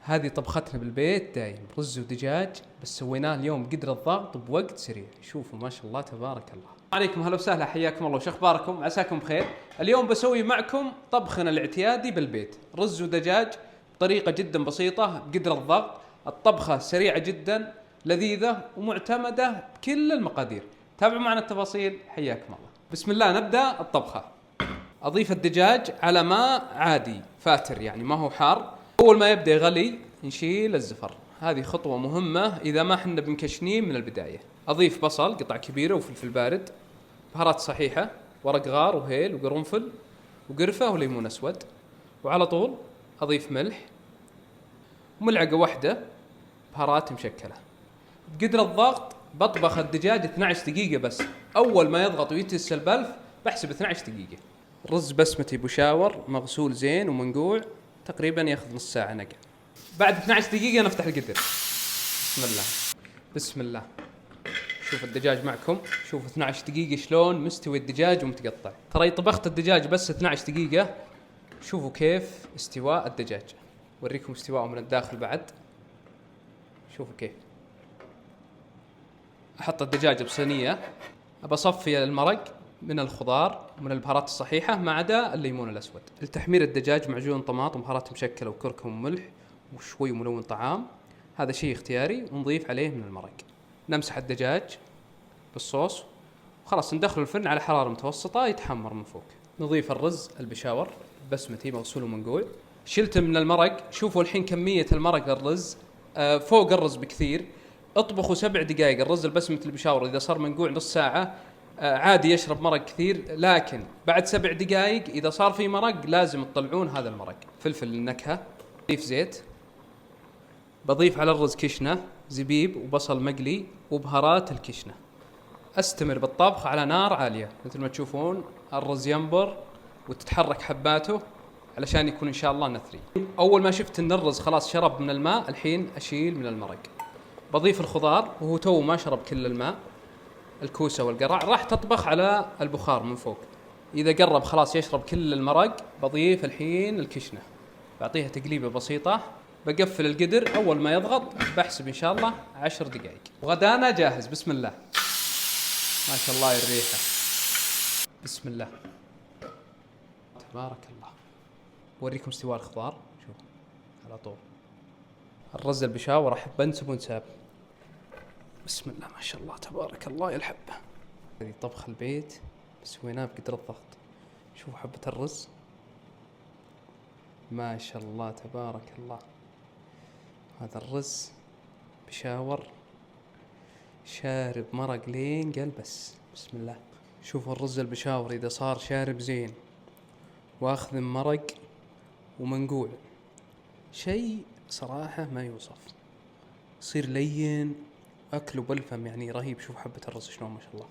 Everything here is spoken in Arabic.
هذه طبختنا بالبيت دايم، رز ودجاج، بس سويناه اليوم قدر الضغط بوقت سريع. شوفوا ما شاء الله تبارك الله. عليكم هلا وسهلا، حياكم الله، وش اخباركم؟ عساكم بخير. اليوم بسوي معكم طبخنا الاعتيادي بالبيت، رز ودجاج بطريقة جدا بسيطة بقدر الضغط. الطبخة سريعة جدا، لذيذة ومعتمدة بكل المقادير. تابعوا معنا التفاصيل، حياكم الله. بسم الله، نبدأ الطبخة. أضيف الدجاج على ماء عادي فاتر، يعني ما هو حار. أول ما يبدأ يغلي نشيل الزفر، هذه خطوة مهمة إذا ما حنا بنكشنين من البداية. أضيف بصل قطع كبيرة وفلفل بارد، بهارات صحيحة، ورق غار وهيل وقرنفل وقرفة وليمون أسود، وعلى طول أضيف ملح وملعقة واحدة بهارات مشكلة. بقدر الضغط بطبخ الدجاج 12 دقيقة بس. أول ما يضغط ويتس البلف بحسب 12 دقيقة. رز بسمتي بشاور مغسول زين ومنقوع، تقريبا ياخذ نص ساعة نقع. بعد 12 دقيقة نفتح القدر. بسم الله بسم الله. شوف الدجاج معكم، شوف 12 دقيقة شلون مستوي الدجاج ومتقطع. ترى طبخت الدجاج بس 12 دقيقة. شوفوا كيف استواء الدجاج، وريكم استواءه من الداخل بعد. شوفوا كيف. أحط الدجاج بصينية، أبصفي المرق من الخضار ومن البهارات الصحيحة ما عدا الليمون الأسود. لتحمير الدجاج معجون طماطم وبهارات مشكلة وكركم وملح وشوي ملون طعام، هذا شيء اختياري، ونضيف عليه من المرق. نمسح الدجاج بالصوص وخلاص ندخله الفرن على حرارة متوسطة يتحمر من فوق. نضيف الرز البشاور بسمتي مغسول ومنقوع، شلته من المرق. شوفوا الحين كمية المرق الرز فوق الرز بكثير. اطبخوا 7 دقائق. الرز البسمتي البشاور إذا صار منقوع نص ساعة عادي يشرب مرق كثير، لكن بعد 7 دقائق إذا صار في مرق لازم تطلعون هذا المرق. فلفل للنكهة، ضيف زيت، بضيف على الرز كشنة، زبيب وبصل مقلي وبهارات الكشنة. استمر بالطبخ على نار عالية مثل ما تشوفون الرز ينبر وتتحرك حباته علشان يكون إن شاء الله نثري. أول ما شفت أن الرز خلاص شرب من الماء الحين أشيل من المرق. بضيف الخضار وهو تو ما شرب كل الماء، الكوسة والقرع راح تطبخ على البخار من فوق. إذا قرب خلاص يشرب كل المرق بضيف الحين الكشنة، بعطيها تقليبة بسيطة، بقفل القدر. أول ما يضغط بحسب إن شاء الله 10 دقائق. وغدانا جاهز. بسم الله ما شاء الله الريحة. بسم الله تبارك الله. أوريكم استواء الخضار. شوف على طول الرز البشاور أحب أنسب ونساب. بسم الله ما شاء الله تبارك الله يا الحبة. هذه طبخ البيت سويناه بقدر الضغط. شوفوا حبة الرز ما شاء الله تبارك الله. هذا الرز بشاور شارب مرق لين قلبس. بسم الله. شوفوا الرز البشاور إذا صار شارب زين واخذ مرق ومنقوع، شيء صراحة ما يوصف، يصير لين أكله بالفم يعني رهيب. شوف حبة الرز شلون ما شاء الله.